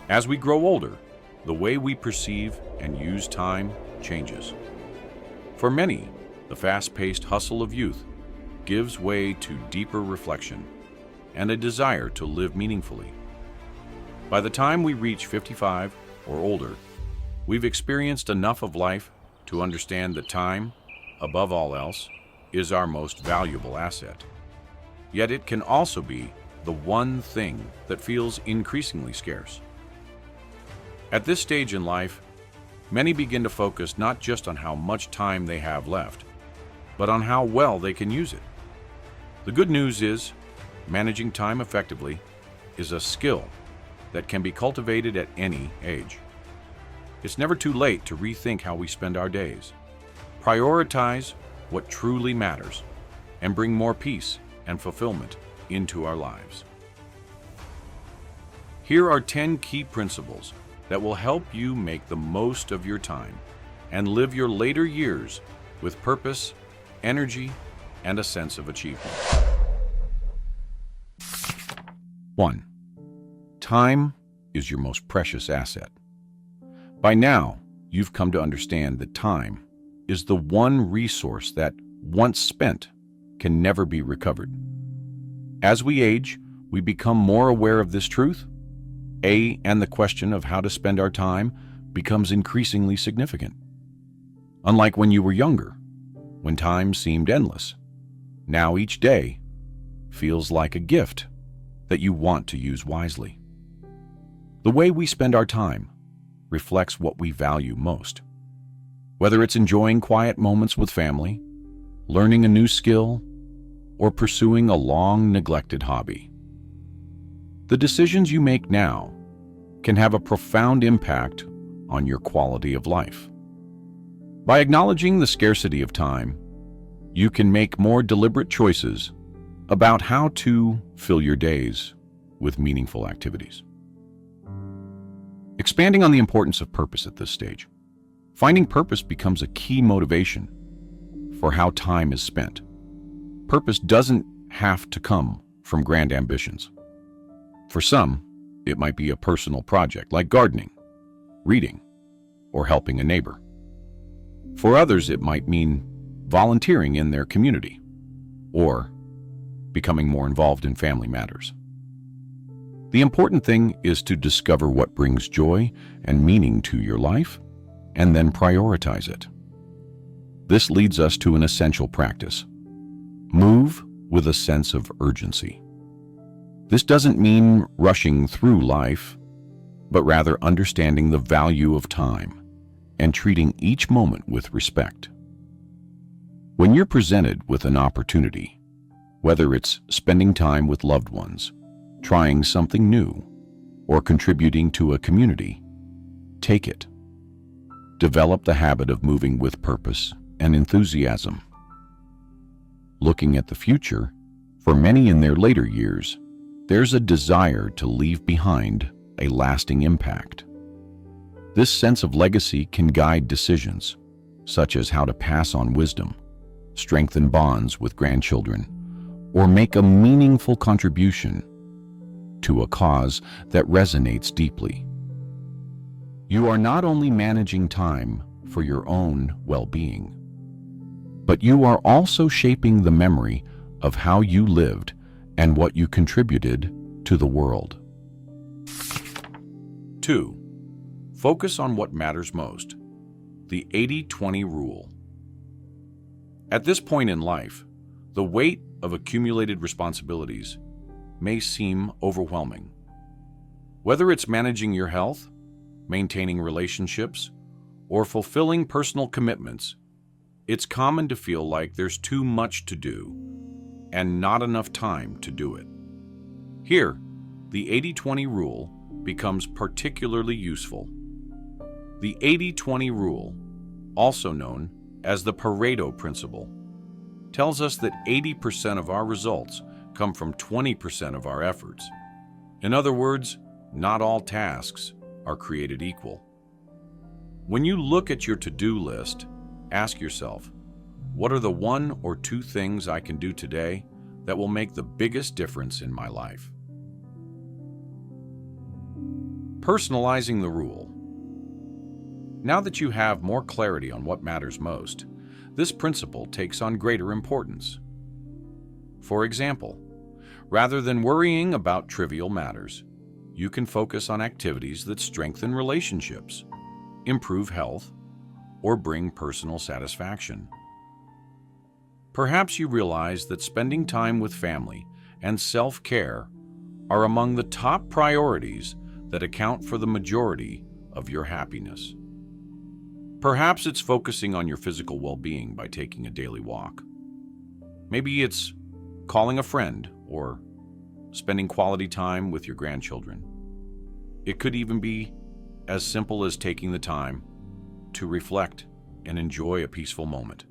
As we grow older, the way we perceive and use time changes. For many, the fast-paced hustle of youth gives way to deeper reflection and a desire to live meaningfully. By the time we reach 55 or older, we've experienced enough of life to understand that time, above all else, is our most valuable asset. Yet it can also be the one thing that feels increasingly scarce. At this stage in life, many begin to focus not just on how much time they have left, but on how well they can use it. The good news is, managing time effectively is a skill that can be cultivated at any age. It's never too late to rethink how we spend our days, prioritize what truly matters, and bring more peace and fulfillment into our lives. Here are 10 key principles that will help you make the most of your time and live your later years with purpose, energy, and a sense of achievement. 1. Time is your most precious asset. By now, you've come to understand that time is the one resource that, once spent, can never be recovered. As we age, we become more aware of this truth, and the question of how to spend our time becomes increasingly significant. Unlike when you were younger, when time seemed endless, now each day feels like a gift that you want to use wisely. The way we spend our time reflects what we value most. Whether it's enjoying quiet moments with family, learning a new skill, or pursuing a long-neglected hobby. The decisions you make now can have a profound impact on your quality of life. By acknowledging the scarcity of time, you can make more deliberate choices about how to fill your days with meaningful activities. Expanding on the importance of purpose at this stage, finding purpose becomes a key motivation for how time is spent. Purpose doesn't have to come from grand ambitions. For some, it might be a personal project like gardening, reading, or helping a neighbor. For others, it might mean volunteering in their community or becoming more involved in family matters. The important thing is to discover what brings joy and meaning to your life and then prioritize it. This leads us to an essential practice. Move with a sense of urgency. This doesn't mean rushing through life, but rather understanding the value of time and treating each moment with respect. When you're presented with an opportunity, whether it's spending time with loved ones, trying something new, or contributing to a community, take it. Develop the habit of moving with purpose and enthusiasm. Looking at the future, for many in their later years, there's a desire to leave behind a lasting impact. This sense of legacy can guide decisions, such as how to pass on wisdom, strengthen bonds with grandchildren, or make a meaningful contribution to a cause that resonates deeply. You are not only managing time for your own well-being, but you are also shaping the memory of how you lived and what you contributed to the world. 2. Focus on what matters most. The 80-20 rule. At this point in life, the weight of accumulated responsibilities may seem overwhelming. Whether it's managing your health, maintaining relationships, or fulfilling personal commitments, it's common to feel like there's too much to do and not enough time to do it. Here, the 80-20 rule becomes particularly useful. The 80-20 rule, also known as the Pareto principle, tells us that 80% of our results come from 20% of our efforts. In other words, not all tasks are created equal. When you look at your to-do list, ask yourself, what are the 1 or 2 things I can do today that will make the biggest difference in my life? Personalizing the rule. Now that you have more clarity on what matters most, this principle takes on greater importance. For example, rather than worrying about trivial matters, you can focus on activities that strengthen relationships, improve health, or bring personal satisfaction. Perhaps you realize that spending time with family and self-care are among the top priorities that account for the majority of your happiness. Perhaps it's focusing on your physical well-being by taking a daily walk. Maybe it's calling a friend or spending quality time with your grandchildren. It could even be as simple as taking the time to reflect and enjoy a peaceful moment.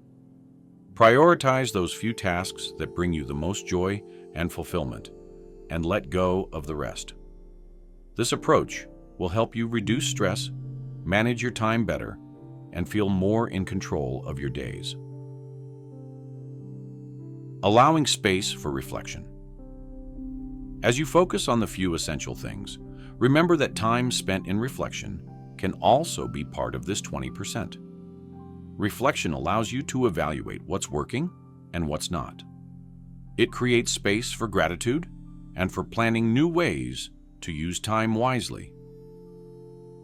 Prioritize those few tasks that bring you the most joy and fulfillment, and let go of the rest. This approach will help you reduce stress, manage your time better, and feel more in control of your days. Allowing space for reflection. As you focus on the few essential things, remember that time spent in reflection can also be part of this 20%. Reflection allows you to evaluate what's working and what's not. It creates space for gratitude and for planning new ways to use time wisely.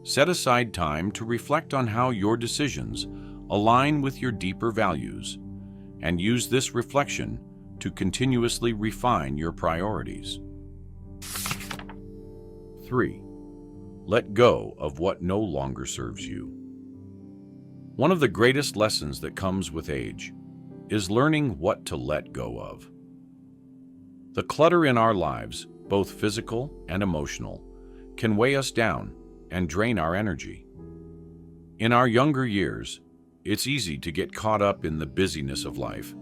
Set aside time to reflect on how your decisions align with your deeper values, and use this reflection to continuously refine your priorities. 3. Let go of what no longer serves you. One of the greatest lessons that comes with age is learning what to let go of. The clutter in our lives, both physical and emotional, can weigh us down and drain our energy. In our younger years, it's easy to get caught up in the busyness of life,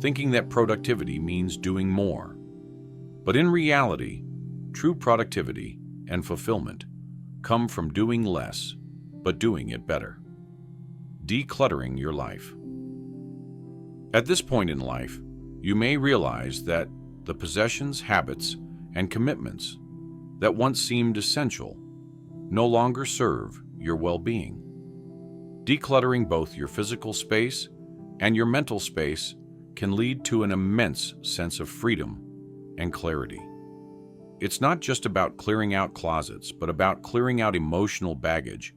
thinking that productivity means doing more. But in reality, true productivity and fulfillment come from doing less, but doing it better. Decluttering your life. At this point in life, you may realize that the possessions, habits, and commitments that once seemed essential no longer serve your well-being. Decluttering both your physical space and your mental space can lead to an immense sense of freedom and clarity. It's not just about clearing out closets, but about clearing out emotional baggage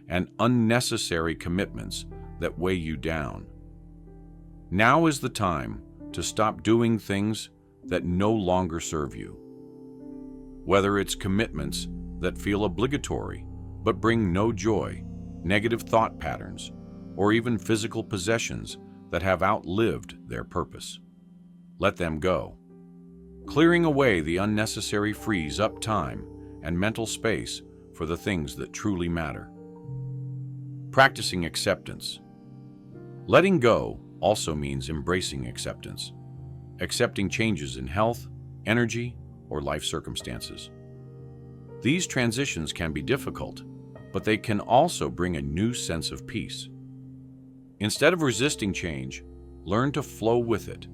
and unnecessary commitments that weigh you down. Now is the time to stop doing things that no longer serve you. Whether it's commitments that feel obligatory but bring no joy, negative thought patterns, or even physical possessions that have outlived their purpose. Let them go. Clearing away the unnecessary frees up time and mental space for the things that truly matter. Practicing acceptance. Letting go also means embracing acceptance, accepting changes in health, energy, or life circumstances. These transitions can be difficult, but they can also bring a new sense of peace. Instead of resisting change, learn to flow with it,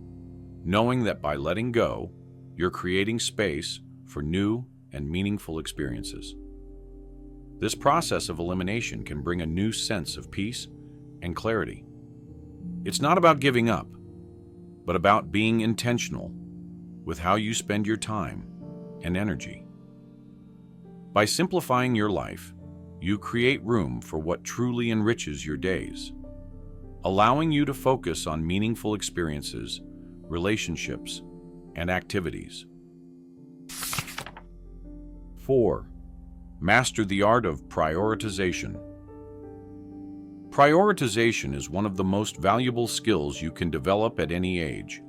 knowing that by letting go, you're creating space for new and meaningful experiences. This process of elimination can bring a new sense of peace and clarity. It's not about giving up, but about being intentional with how you spend your time and energy. By simplifying your life, you create room for what truly enriches your days, allowing you to focus on meaningful experiences, relationships, and activities. 4. Master the art of prioritization. Prioritization is one of the most valuable skills you can develop at any age,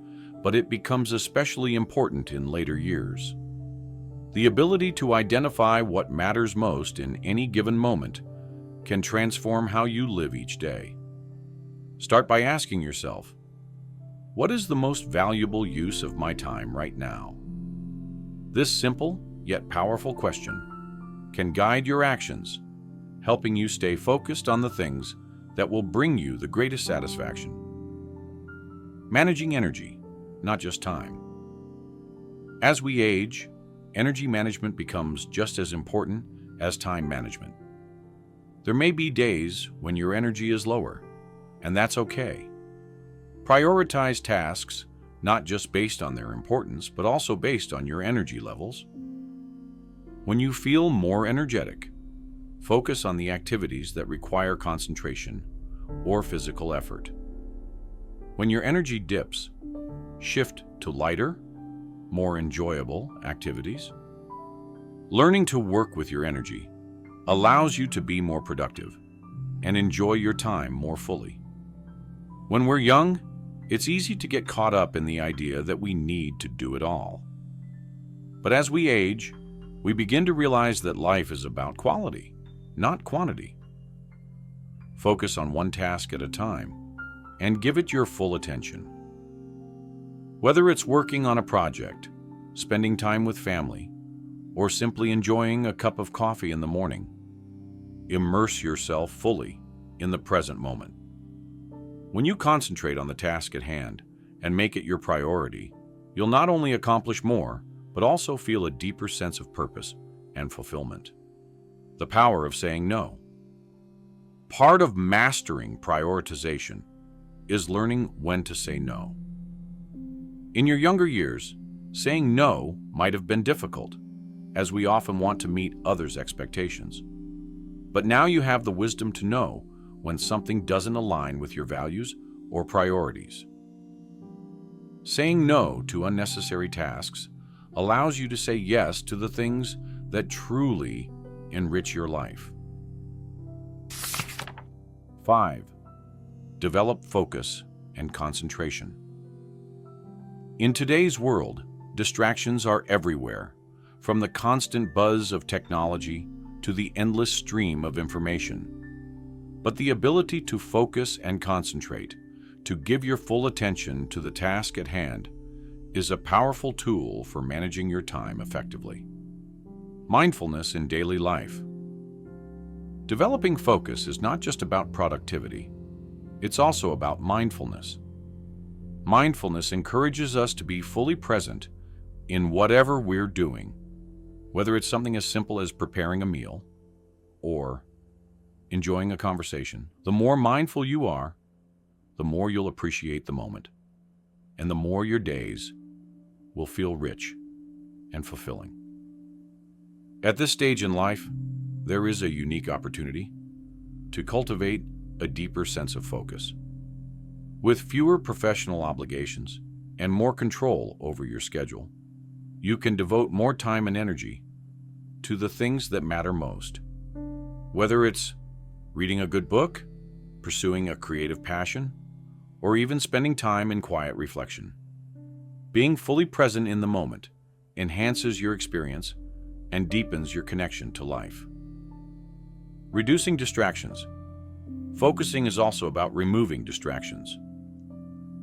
but it becomes especially important in later years. The ability to identify what matters most in any given moment can transform how you live each day. Start by asking yourself, what is the most valuable use of my time right now? This simple yet powerful question can guide your actions, helping you stay focused on the things that will bring you the greatest satisfaction. Managing energy, not just time. As we age, energy management becomes just as important as time management. There may be days when your energy is lower, and that's okay. Prioritize tasks not just based on their importance, but also based on your energy levels. When you feel more energetic, focus on the activities that require concentration or physical effort. When your energy dips, shift to lighter, more enjoyable activities. Learning to work with your energy allows you to be more productive and enjoy your time more fully. When we're young, it's easy to get caught up in the idea that we need to do it all. But as we age, we begin to realize that life is about quality, not quantity. Focus on one task at a time and give it your full attention. Whether it's working on a project, spending time with family, or simply enjoying a cup of coffee in the morning, immerse yourself fully in the present moment. When you concentrate on the task at hand and make it your priority, you'll not only accomplish more, but also feel a deeper sense of purpose and fulfillment. The power of saying no. Part of mastering prioritization is learning when to say no. In your younger years, saying no might have been difficult, as we often want to meet others' expectations. But now you have the wisdom to know when something doesn't align with your values or priorities. Saying no to unnecessary tasks allows you to say yes to the things that truly enrich your life. 5. Develop focus and concentration. In today's world, distractions are everywhere, from the constant buzz of technology to the endless stream of information. But the ability to focus and concentrate, to give your full attention to the task at hand, is a powerful tool for managing your time effectively. Mindfulness in daily life. Developing focus is not just about productivity, it's also about mindfulness. Mindfulness encourages us to be fully present in whatever we're doing, whether it's something as simple as preparing a meal or enjoying a conversation. The more mindful you are, the more you'll appreciate the moment, and the more your days will feel rich and fulfilling. At this stage in life, there is a unique opportunity to cultivate a deeper sense of focus. With fewer professional obligations and more control over your schedule, you can devote more time and energy to the things that matter most. Whether it's reading a good book, pursuing a creative passion, or even spending time in quiet reflection. Being fully present in the moment enhances your experience and deepens your connection to life. Reducing distractions. Focusing is also about removing distractions.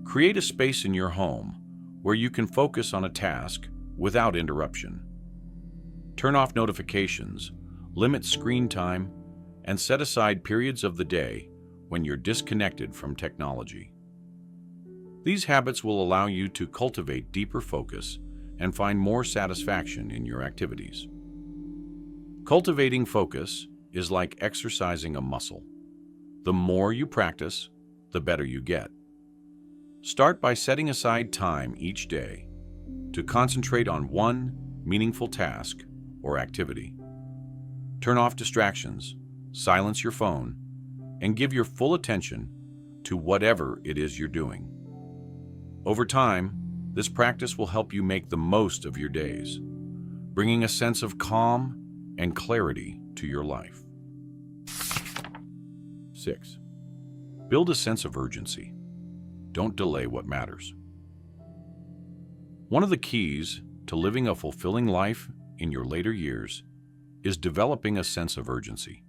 Create a space in your home where you can focus on a task without interruption. Turn off notifications, limit screen time, and set aside periods of the day when you're disconnected from technology. These habits will allow you to cultivate deeper focus and find more satisfaction in your activities. Cultivating focus is like exercising a muscle. The more you practice, the better you get. Start by setting aside time each day to concentrate on one meaningful task or activity. Turn off distractions, silence your phone, and give your full attention to whatever it is you're doing. Over time, this practice will help you make the most of your days, bringing a sense of calm and clarity to your life. 6. Build a sense of urgency. Don't delay what matters. One of the keys to living a fulfilling life in your later years is developing a sense of urgency.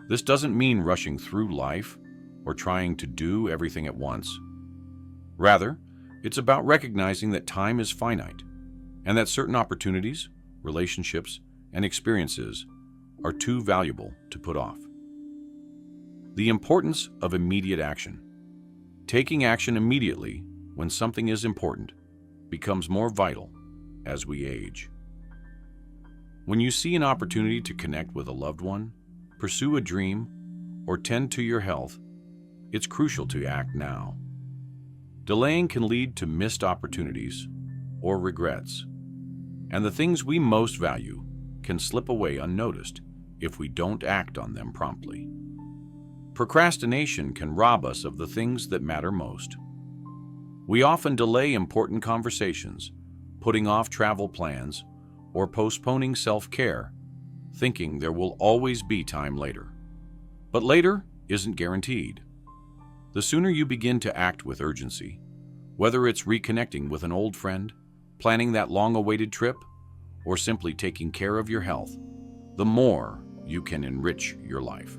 This doesn't mean rushing through life or trying to do everything at once. Rather, it's about recognizing that time is finite and that certain opportunities, relationships, and experiences are too valuable to put off. The importance of immediate action. Taking action immediately when something is important becomes more vital as we age. When you see an opportunity to connect with a loved one, pursue a dream, or tend to your health, it's crucial to act now. Delaying can lead to missed opportunities or regrets, and the things we most value can slip away unnoticed if we don't act on them promptly. Procrastination can rob us of the things that matter most. We often delay important conversations, putting off travel plans, or postponing self-care, thinking there will always be time later. But later isn't guaranteed. The sooner you begin to act with urgency, whether it's reconnecting with an old friend, planning that long-awaited trip, or simply taking care of your health, the more you can enrich your life.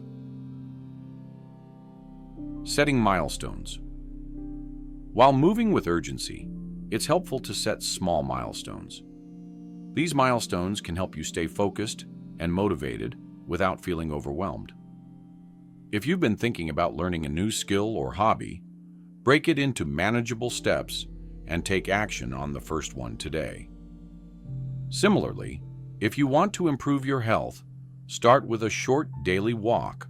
Setting milestones. While moving with urgency, it's helpful to set small milestones. These milestones can help you stay focused and motivated without feeling overwhelmed. If you've been thinking about learning a new skill or hobby, break it into manageable steps and take action on the first one today. Similarly, if you want to improve your health, start with a short daily walk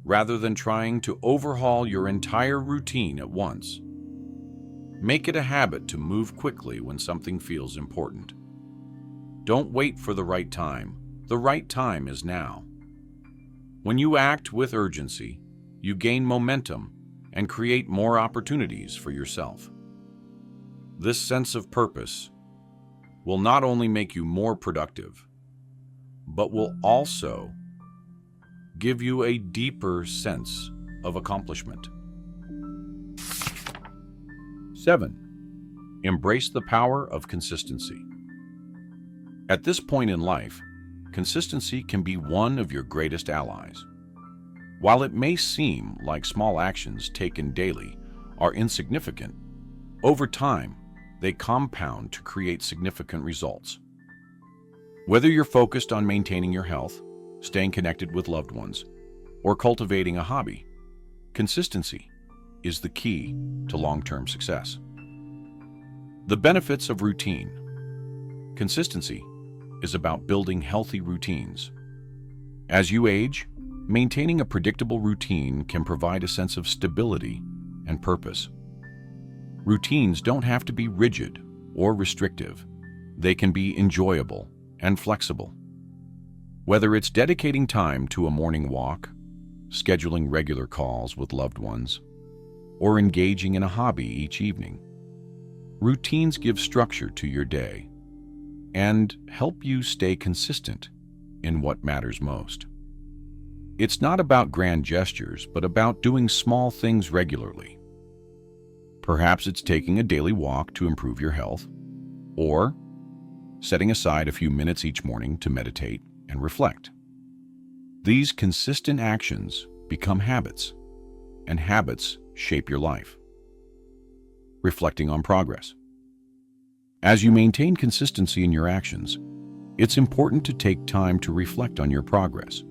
rather than trying to overhaul your entire routine at once. Make it a habit to move quickly when something feels important. Don't wait for the right time. The right time is now. When you act with urgency, you gain momentum and create more opportunities for yourself. This sense of purpose will not only make you more productive, but will also give you a deeper sense of accomplishment. 7. Embrace the power of consistency. At this point in life, consistency can be one of your greatest allies. While it may seem like small actions taken daily are insignificant, over time, they compound to create significant results. Whether you're focused on maintaining your health, staying connected with loved ones, or cultivating a hobby, consistency is the key to long-term success. The benefits of routine. Consistency is about building healthy routines. As you age, maintaining a predictable routine can provide a sense of stability and purpose. Routines don't have to be rigid or restrictive. They can be enjoyable and flexible. Whether it's dedicating time to a morning walk, scheduling regular calls with loved ones, or engaging in a hobby each evening, routines give structure to your day and help you stay consistent in what matters most. It's not about grand gestures, but about doing small things regularly. Perhaps it's taking a daily walk to improve your health, or setting aside a few minutes each morning to meditate and reflect. These consistent actions become habits, and habits shape your life. Reflecting on progress. As you maintain consistency in your actions, it's important to take time to reflect on your progress.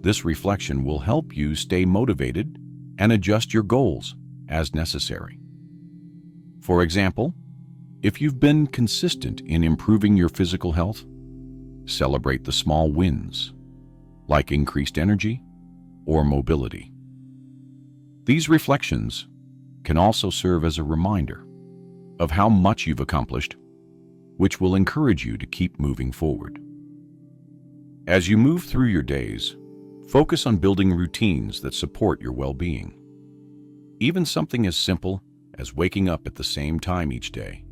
This reflection will help you stay motivated and adjust your goals as necessary. For example, if you've been consistent in improving your physical health, celebrate the small wins, like increased energy or mobility. These reflections can also serve as a reminder of how much you've accomplished, which will encourage you to keep moving forward. As you move through your days, focus on building routines that support your well-being. Even something as simple as waking up at the same time each day,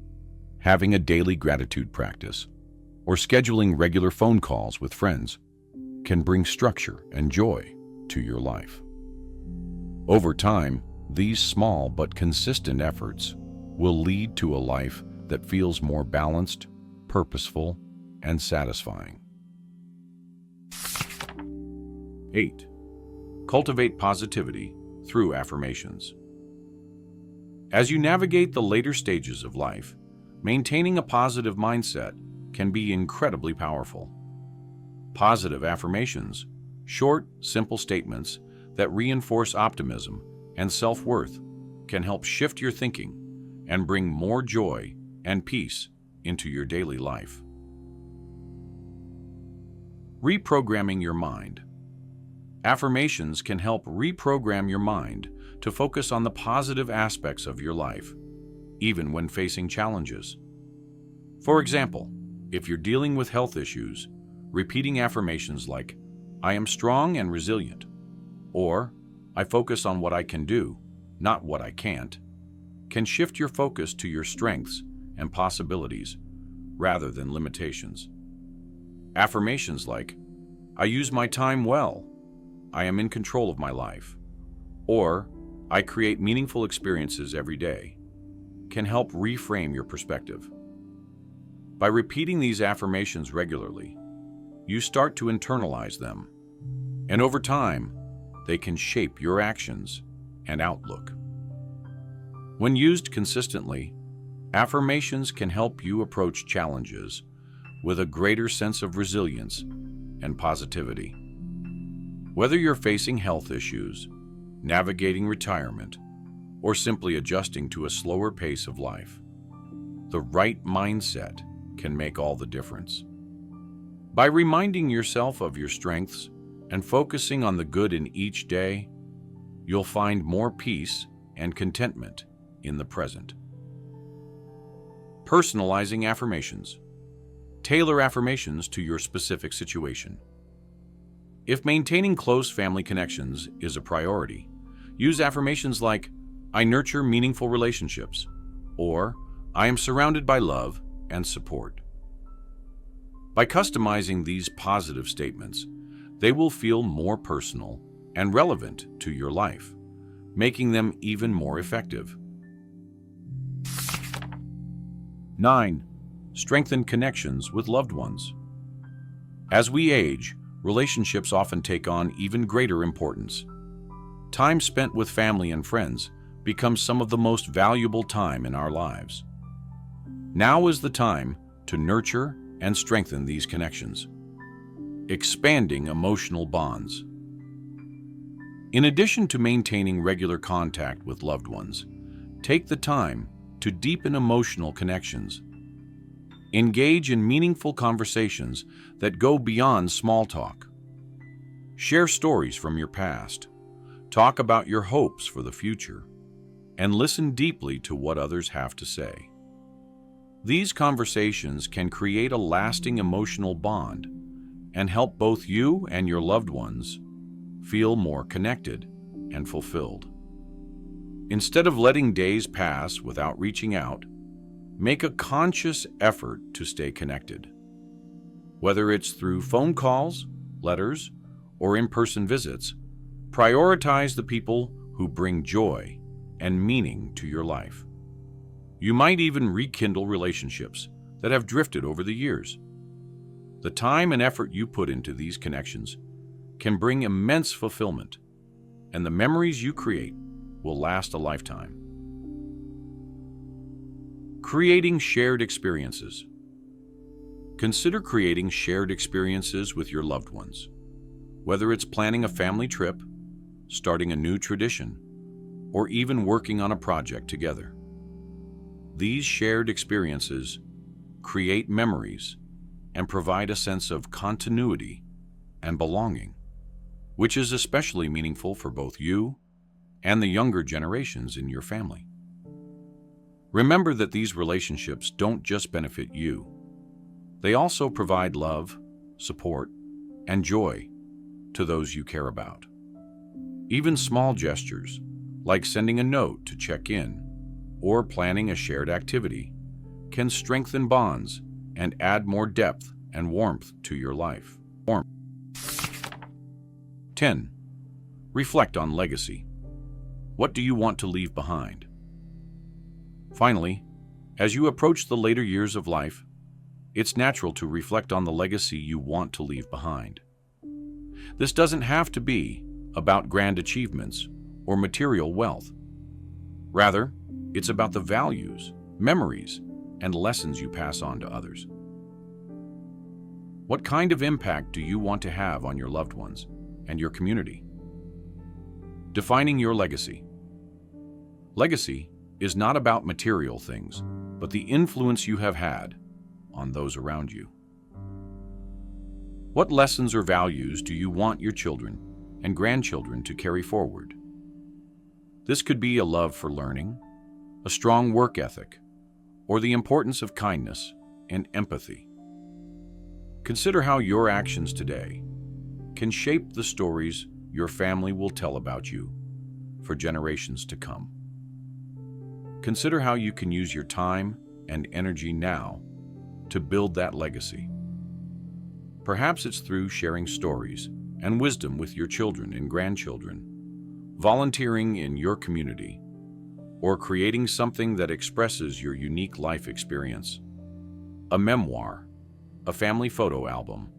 having a daily gratitude practice, or scheduling regular phone calls with friends can bring structure and joy to your life. Over time, these small but consistent efforts will lead to a life that feels more balanced, purposeful, and satisfying. 8. Cultivate positivity through affirmations. As you navigate the later stages of life, maintaining a positive mindset can be incredibly powerful. Positive affirmations, short, simple statements that reinforce optimism and self-worth, can help shift your thinking and bring more joy and peace into your daily life. Reprogramming your mind. Affirmations can help reprogram your mind to focus on the positive aspects of your life, even when facing challenges. For example, if you're dealing with health issues, repeating affirmations like, "I am strong and resilient," or "I focus on what I can do, not what I can't," can shift your focus to your strengths and possibilities rather than limitations. Affirmations like, "I use my time well," "I am in control of my life," or "I create meaningful experiences every day," can help reframe your perspective. By repeating these affirmations regularly, you start to internalize them, and over time, they can shape your actions and outlook. When used consistently, affirmations can help you approach challenges with a greater sense of resilience and positivity. Whether you're facing health issues, navigating retirement, or simply adjusting to a slower pace of life, the right mindset can make all the difference. By reminding yourself of your strengths and focusing on the good in each day, you'll find more peace and contentment in the present. Personalizing affirmations. Tailor affirmations to your specific situation. If maintaining close family connections is a priority, use affirmations like, "I nurture meaningful relationships," or "I am surrounded by love and support." By customizing these positive statements, they will feel more personal and relevant to your life, making them even more effective. 9. Strengthen connections with loved ones. As we age, relationships often take on even greater importance. Time spent with family and friends becomes some of the most valuable time in our lives. Now is the time to nurture and strengthen these connections. Expanding emotional bonds. In addition to maintaining regular contact with loved ones, take the time to deepen emotional connections. Engage in meaningful conversations that go beyond small talk. Share stories from your past, talk about your hopes for the future, and listen deeply to what others have to say. These conversations can create a lasting emotional bond and help both you and your loved ones feel more connected and fulfilled. Instead of letting days pass without reaching out, make a conscious effort to stay connected. Whether it's through phone calls, letters, or in-person visits, prioritize the people who bring joy and meaning to your life. You might even rekindle relationships that have drifted over the years. The time and effort you put into these connections can bring immense fulfillment, and the memories you create will last a lifetime. Creating shared experiences. Consider creating shared experiences with your loved ones. Whether it's planning a family trip, starting a new tradition, or even working on a project together. These shared experiences create memories and provide a sense of continuity and belonging, which is especially meaningful for both you and the younger generations in your family. Remember that these relationships don't just benefit you. They also provide love, support, and joy to those you care about. Even small gestures, like sending a note to check in or planning a shared activity, can strengthen bonds and add more depth and warmth to your life. 10. Reflect on legacy. What do you want to leave behind? Finally, as you approach the later years of life, it's natural to reflect on the legacy you want to leave behind. This doesn't have to be about grand achievements or material wealth. Rather, it's about the values, memories, and lessons you pass on to others. What kind of impact do you want to have on your loved ones and your community? Defining your legacy. Legacy is not about material things, but the influence you have had on those around you. What lessons or values do you want your children and grandchildren to carry forward? This could be a love for learning, a strong work ethic, or the importance of kindness and empathy. Consider how your actions today can shape the stories your family will tell about you for generations to come. Consider how you can use your time and energy now to build that legacy. Perhaps it's through sharing stories and wisdom with your children and grandchildren, volunteering in your community, or creating something that expresses your unique life experience. A memoir, a family photo album,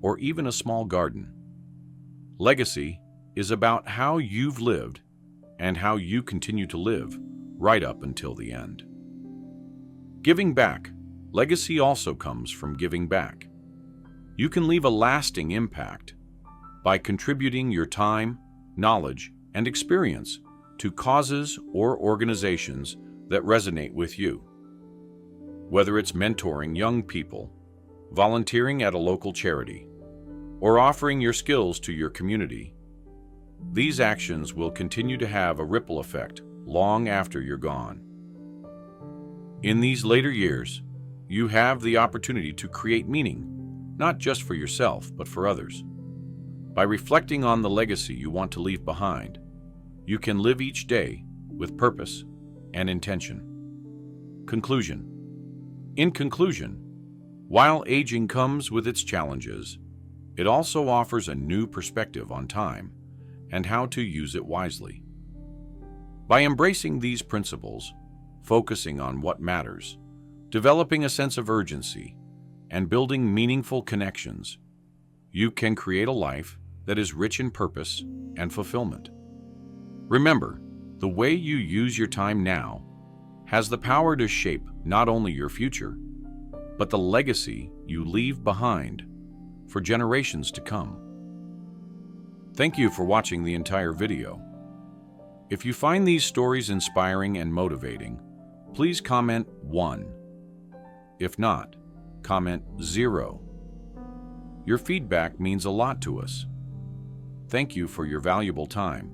or even a small garden. Legacy is about how you've lived and how you continue to live right up until the end. Giving back. Legacy also comes from giving back. You can leave a lasting impact by contributing your time, knowledge, and experience to causes or organizations that resonate with you. Whether it's mentoring young people, volunteering at a local charity, or offering your skills to your community, these actions will continue to have a ripple effect long after you're gone. In these later years, you have the opportunity to create meaning, not just for yourself, but for others. By reflecting on the legacy you want to leave behind, you can live each day with purpose and intention. Conclusion. In conclusion, while aging comes with its challenges, it also offers a new perspective on time and how to use it wisely. By embracing these principles, focusing on what matters, developing a sense of urgency, and building meaningful connections, you can create a life that is rich in purpose and fulfillment. Remember, the way you use your time now has the power to shape not only your future, but the legacy you leave behind for generations to come. Thank you for watching the entire video. If you find these stories inspiring and motivating, please comment 1. If not, comment 0. Your feedback means a lot to us. Thank you for your valuable time.